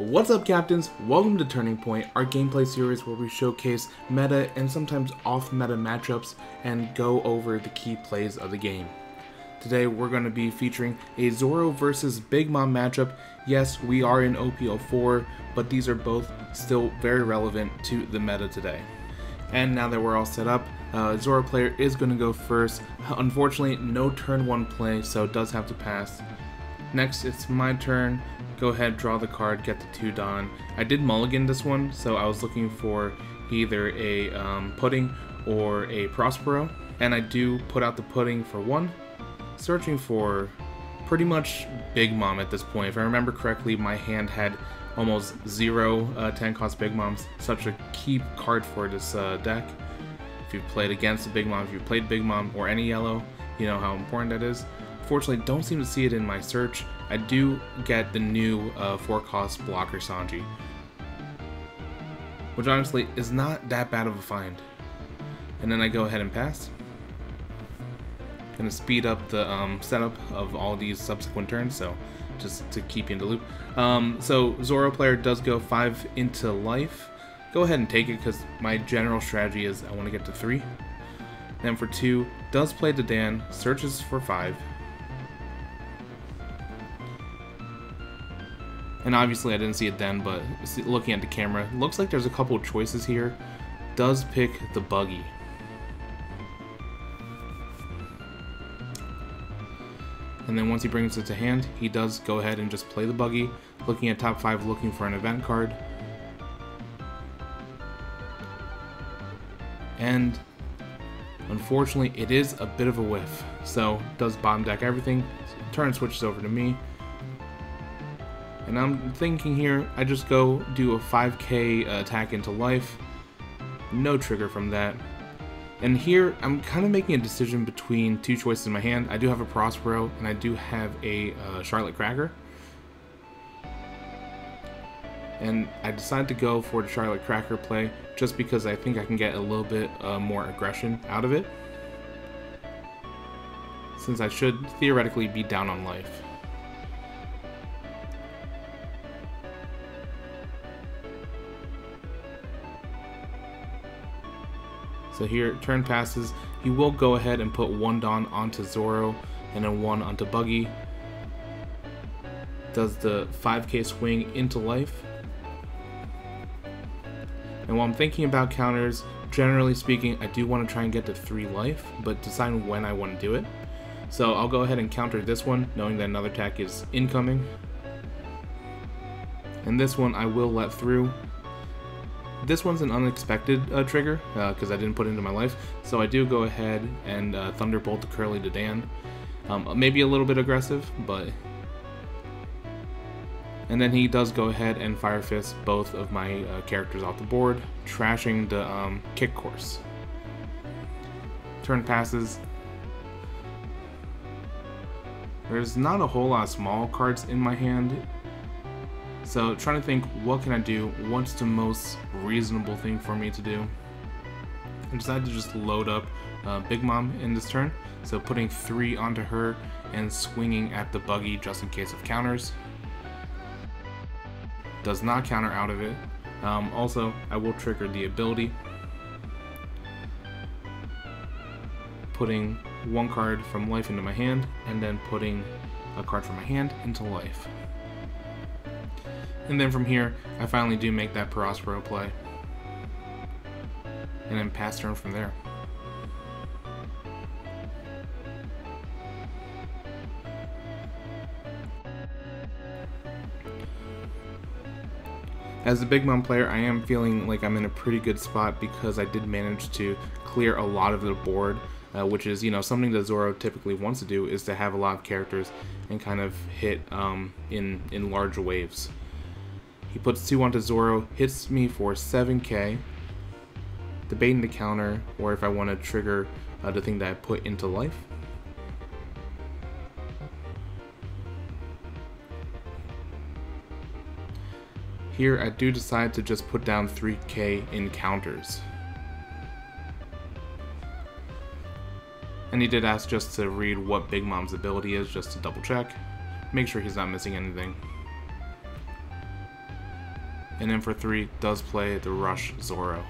What's up, captains? Welcome to Turning Point, our gameplay series where we showcase meta and sometimes off-meta matchups and go over the key plays of the game. Today we're going to be featuring a Zoro versus Big Mom matchup. Yes, we are in OP04, but these are both still very relevant to the meta today. And now that we're all set up, Zoro player is going to go first. Unfortunately, no turn 1 play, so it does have to pass. Next, it's my turn. Go ahead, draw the card, get the 2 Don. I did mulligan this one, so I was looking for either a pudding or a Prospero, and I do put out the pudding for 1, searching for pretty much Big Mom at this point. If I remember correctly, my hand had almost 0 10 cost Big Moms, such a key card for this deck. If you've played against a Big Mom, if you've played Big Mom or any yellow, you know how important that is. Fortunately, don't seem to see it in my search. I do get the new 4-cost blocker Sanji, which honestly is not that bad of a find. And then I go ahead and pass. Gonna speed up the setup of all these subsequent turns, so just to keep you in the loop. So Zoro player does go 5 into life. Go ahead and take it because my general strategy is I want to get to 3. Then for 2, does play the Dan, searches for 5. And obviously I didn't see it then, but looking at the camera, looks like there's a couple of choices here. Does pick the buggy. And then once he brings it to hand, he does go ahead and just play the buggy. Looking at top 5, looking for an event card. And unfortunately, it is a bit of a whiff. So does bottom deck everything. Turn switches over to me. And I'm thinking here, I just go do a 5k attack into life. No trigger from that. And here, I'm kind of making a decision between 2 choices in my hand. I do have a Prospero, and I do have a Charlotte Cracker. And I decided to go for the Charlotte Cracker play, just because I think I can get a little bit more aggression out of it, since I should theoretically be down on life. So here, turn passes, he will go ahead and put 1 Don onto Zoro, and then 1 onto Buggy. Does the 5k swing into life. And while I'm thinking about counters, generally speaking, I do want to try and get to 3 life, but decide when I want to do it. So I'll go ahead and counter this one, knowing that another attack is incoming. And this one I will let through. This one's an unexpected trigger, because I didn't put it into my life, so I do go ahead and Thunderbolt the Curly to Dan. Maybe a little bit aggressive, but... And then he does go ahead and Fire Fist both of my characters off the board, trashing the kick course. Turn passes. There's not a whole lot of small cards in my hand, so trying to think, what can I do? What's the most reasonable thing for me to do? I decided to just load up Big Mom in this turn, so putting 3 onto her and swinging at the buggy just in case of counters. Does not counter out of it. Also, I will trigger the ability, putting 1 card from life into my hand, and then putting a card from my hand into life. And then from here, I finally do make that Prospero play. And then pass turn from there. As a Big Mom player, I am feeling like I'm in a pretty good spot because I did manage to clear a lot of the board, which is, you know, something that Zoro typically wants to do, is to have a lot of characters and kind of hit in large waves. He puts 2 onto Zoro, hits me for 7k, debating the counter, or if I want to trigger the thing that I put into life. Here I do decide to just put down 3k in counters. And he did ask just to read what Big Mom's ability is, just to double check. Make sure he's not missing anything. And then for 3 does play the Rush Zoro.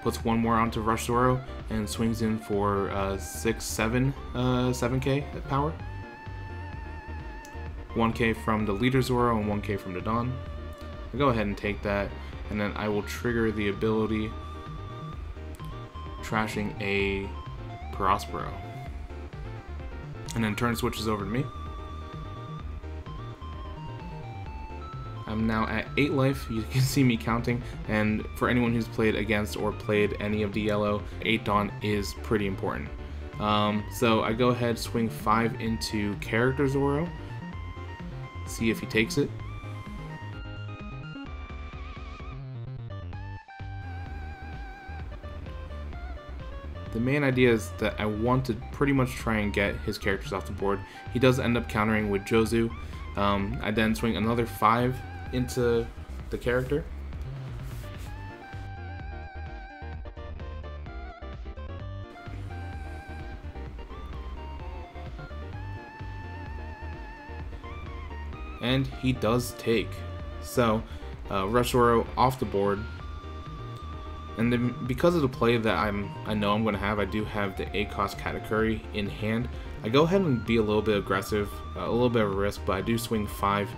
Puts 1 more onto Rush Zoro and swings in for 7k power. 1k from the leader Zoro and 1k from the Dawn. I go ahead and take that, and then I will trigger the ability trashing a Prospero. And then turn switches over to me. I'm now at 8 life. You can see me counting, and for anyone who's played against or played any of the yellow, 8 Dawn is pretty important. So I go ahead, swing 5 into character Zoro, see if he takes it. The main idea is that I want to pretty much try and get his characters off the board. He does end up countering with Jozu. I then swing another 5 into the character. And he does take. So, Rush Zoro off the board. And then because of the play that I know I'm going to have, I do have the 8 cost Katakuri in hand. I go ahead and be a little bit aggressive, a little bit of a risk, but I do swing 5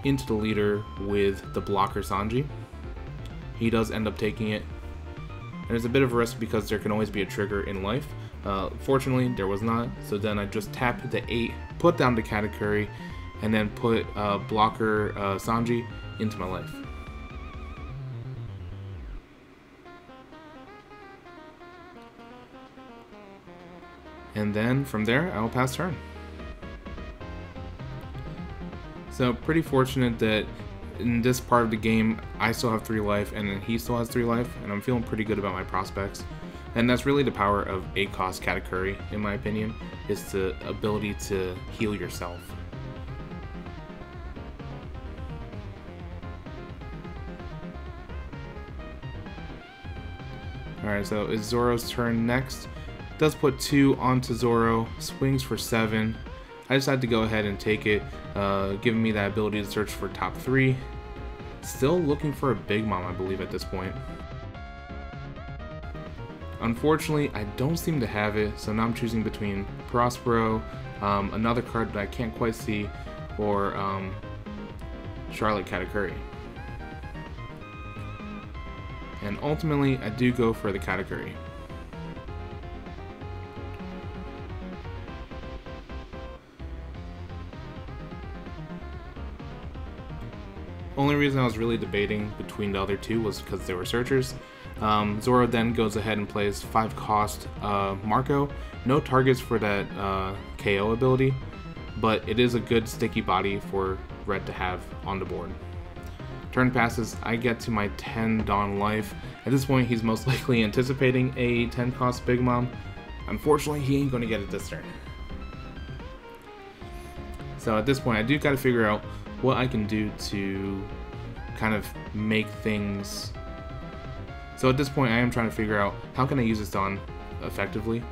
into the leader with the blocker Sanji. He does end up taking it. And there's a bit of a risk because there can always be a trigger in life. Fortunately, there was not, so then I just tap the 8, put down the Katakuri, and then put blocker Sanji into my life. And then from there, I will pass turn. So pretty fortunate that in this part of the game, I still have 3 life and then he still has 3 life, and I'm feeling pretty good about my prospects. And that's really the power of 8 cost Katakuri, in my opinion, is the ability to heal yourself. Alright, so it's Zoro's turn next. Does put 2 onto Zoro, swings for 7. I decided to go ahead and take it, giving me that ability to search for top 3. Still looking for a Big Mom, I believe, at this point. Unfortunately, I don't seem to have it, so now I'm choosing between Prospero, another card that I can't quite see, or Charlotte Katakuri. And ultimately, I do go for the Katakuri. Only reason I was really debating between the other 2 was because they were searchers. Zoro then goes ahead and plays 5 cost Marco. No targets for that KO ability, but it is a good sticky body for Red to have on the board. Turn passes, I get to my 10 Dawn life. At this point, he's most likely anticipating a 10 cost Big Mom. Unfortunately, he ain't going to get it this turn. So at this point, I do got to figure out what I can do to kind of make things. So at this point, I am trying to figure out how can I use this Dawn effectively.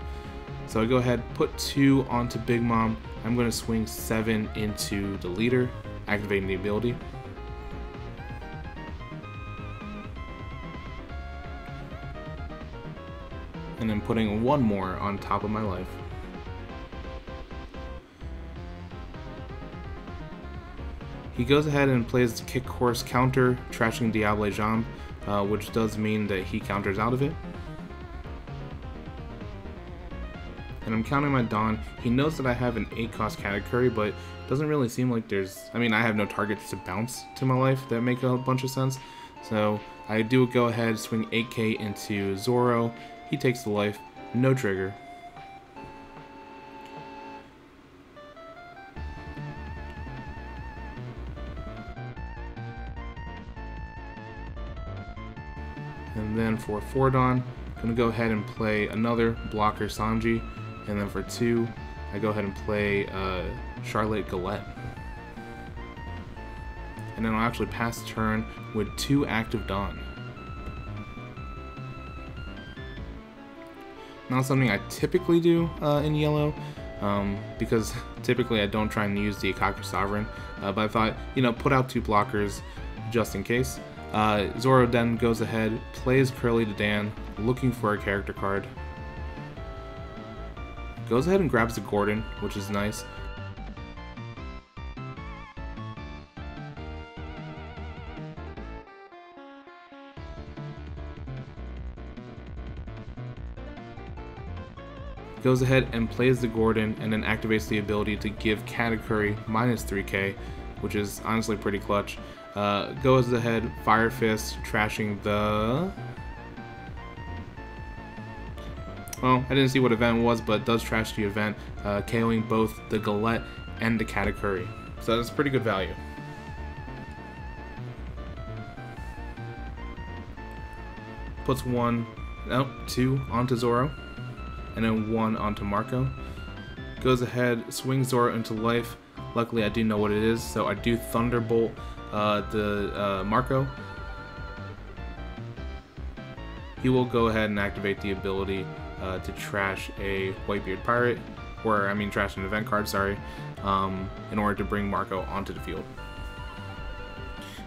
So I go ahead, put 2 onto Big Mom. I'm going to swing 7 into the leader, activating the ability. And then putting 1 more on top of my life. He goes ahead and plays the kick course counter, trashing Diable Jambe, which does mean that he counters out of it. And I'm counting my Dawn. He knows that I have an 8 cost Katakuri, but it doesn't really seem like there's. I mean, I have no targets to bounce to my life that make a bunch of sense. So I do go ahead, swing 8k into Zoro. He takes the life, no trigger. And then for 4 Dawn, I'm going to go ahead and play another blocker Sanji. And then for 2, I go ahead and play Charlotte Galette. And then I'll actually pass turn with 2 active Dawn. Not something I typically do in yellow, because typically I don't try and use the Akaku Sovereign. But I thought, you know, put out 2 blockers, just in case. Zoro then goes ahead, plays Curly to Dan, looking for a character card. Goes ahead and grabs the Gordon, which is nice. Goes ahead and plays the Gordon and then activates the ability to give Katakuri minus 3k, which is honestly pretty clutch. Goes ahead, Fire Fist, trashing the... Well, I didn't see what event it was, but does trash the event, KOing both the Galette and the Katakuri. So that's pretty good value. Puts two onto Zoro, and then one onto Marco. Goes ahead, swings Zoro into life. Luckily I do know what it is, so I do Thunderbolt the Marco. He will go ahead and activate the ability to trash a Whitebeard Pirate, or I mean trash an event card, sorry, in order to bring Marco onto the field.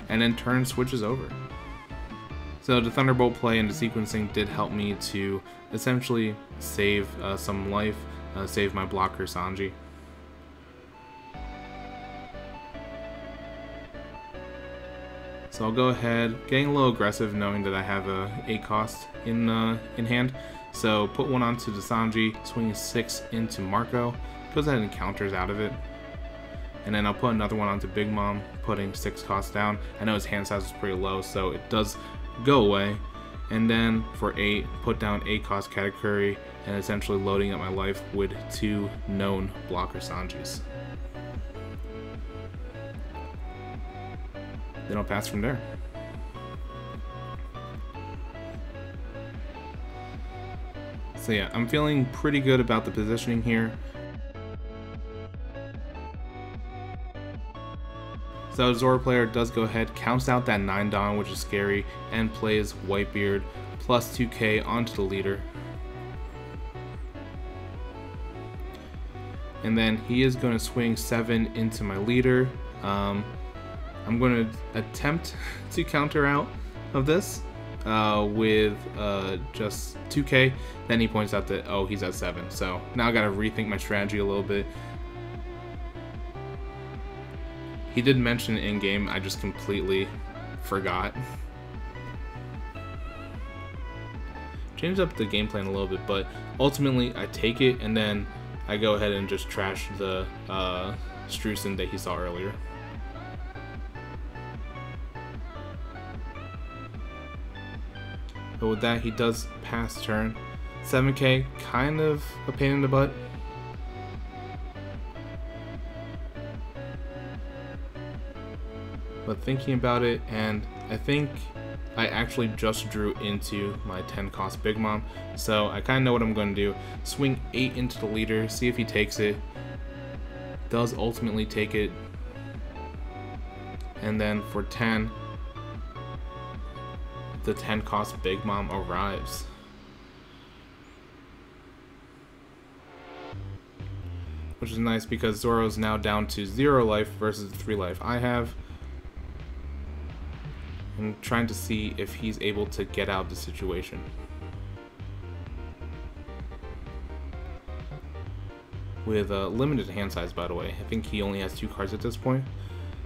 And then turn switches over. So the Thunderbolt play and the sequencing did help me to essentially save some life, save my blocker Sanji. So I'll go ahead, getting a little aggressive knowing that I have a 8 cost in hand. So put one onto the Sanji, swing 6 into Marco, goes ahead and counters out of it. And then I'll put another one onto Big Mom, putting 6 costs down. I know his hand size is pretty low, so it does go away. And then for 8, put down 8 cost Katakuri, and essentially loading up my life with 2 known blocker Sanjis. Then I'll pass from there. So yeah, I'm feeling pretty good about the positioning here. So Zoro player does go ahead, counts out that 9 Dawn, which is scary, and plays Whitebeard plus 2k onto the leader. And then he is going to swing 7 into my leader. I'm going to attempt to counter out of this with just 2k. Then he points out that, oh, he's at 7. So now I got to rethink my strategy a little bit. He did mention it in game, I just completely forgot. Changed up the game plan a little bit, but ultimately I take it and then I go ahead and just trash the Streusen that he saw earlier. But with that, he does pass turn. 7k, kind of a pain in the butt. But thinking about it, and I think I actually just drew into my 10 cost Big Mom, so I kind of know what I'm going to do. Swing 8 into the leader, see if he takes it. Does ultimately take it. And then for 10, the 10 cost Big Mom arrives. Which is nice because Zoro's now down to 0 life versus the 3 life I have. I'm trying to see if he's able to get out of the situation. With a limited hand size, by the way. I think he only has 2 cards at this point.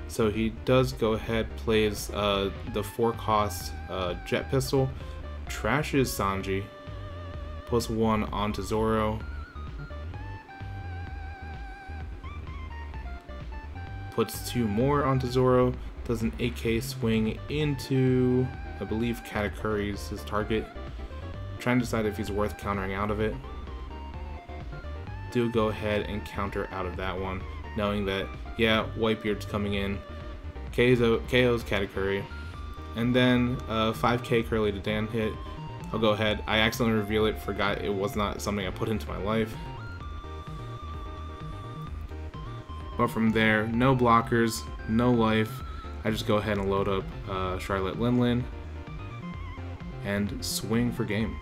So he does go ahead, plays the 4 cost Jet Pistol, trashes Sanji, puts 1 onto Zoro, puts 2 more onto Zoro, does an 8k swing into, I believe, Katakuri's his target. Trying to decide if he's worth countering out of it. Do go ahead and counter out of that one, knowing that, yeah, Whitebeard's coming in, KO's Katakuri, and then 5k Curly to Dan hit. I'll go ahead, I accidentally reveal it, forgot it was not something I put into my life. But from there, no blockers, no life. I just go ahead and load up Charlotte Linlin and swing for game.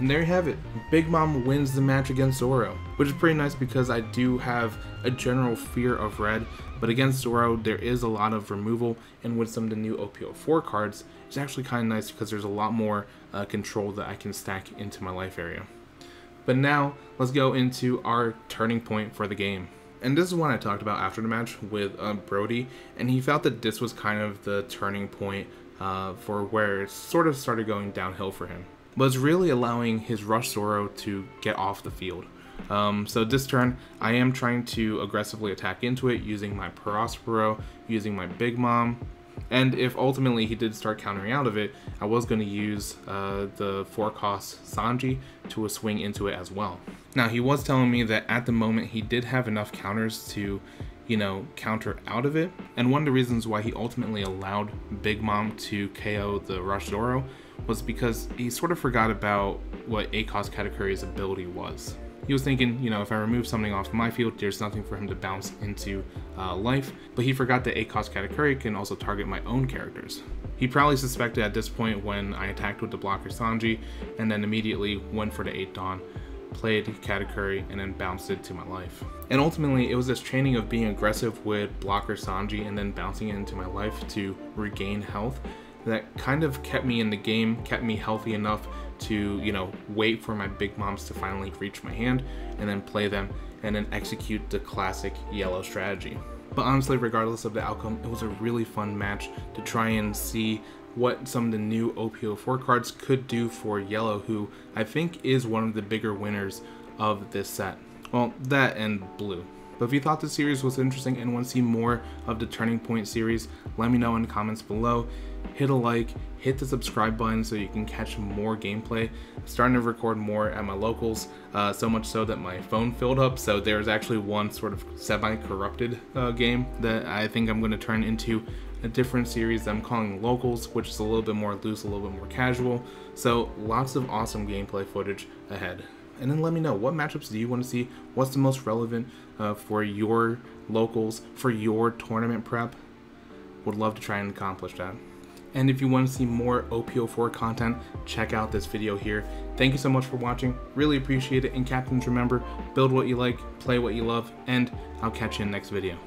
And there you have it, Big Mom wins the match against Zoro, which is pretty nice because I do have a general fear of red, but against Zoro there is a lot of removal, and with some of the new OP04 cards, it's actually kind of nice because there's a lot more control that I can stack into my life area. But now, let's go into our turning point for the game. And this is what I talked about after the match with Brody, and he felt that this was kind of the turning point for where it sort of started going downhill for him. But it's really allowing his Rush Zoro to get off the field. So this turn, I am trying to aggressively attack into it using my Prospero, using my Big Mom, and if ultimately he did start countering out of it, I was going to use the 4-cost Sanji to swing into it as well. Now, he was telling me that at the moment he did have enough counters to, you know, counter out of it, and one of the reasons why he ultimately allowed Big Mom to KO the Rush Zoro was because he sort of forgot about what 8-cost Katakuri's ability was. He was thinking, you know, if I remove something off my field, there's nothing for him to bounce into life, but he forgot that 8-cost Katakuri can also target my own characters. He probably suspected at this point when I attacked with the blocker Sanji, and then immediately went for the 8 Dawn, played Katakuri, and then bounced it to my life. And ultimately, it was this training of being aggressive with blocker Sanji and then bouncing it into my life to regain health that kind of kept me in the game, kept me healthy enough to, you know, wait for my Big Moms to finally reach my hand and then play them and then execute the classic yellow strategy. But honestly, regardless of the outcome, it was a really fun match to try and see what some of the new OP04 cards could do for yellow, who I think is one of the bigger winners of this set. Well, that and blue. But if you thought this series was interesting and want to see more of the Turning Point series, let me know in the comments below. Hit a like, hit the subscribe button so you can catch more gameplay. I'm starting to record more at my locals, so much so that my phone filled up, so there's actually one sort of semi-corrupted game that I think I'm going to turn into a different series that I'm calling Locals, which is a little bit more loose, a little bit more casual. So lots of awesome gameplay footage ahead. And then let me know, what matchups do you want to see? What's the most relevant for your locals, for your tournament prep? Would love to try and accomplish that. And if you want to see more OP04 content, check out this video here. Thank you so much for watching. Really appreciate it. And Captains, remember, build what you like, play what you love, and I'll catch you in the next video.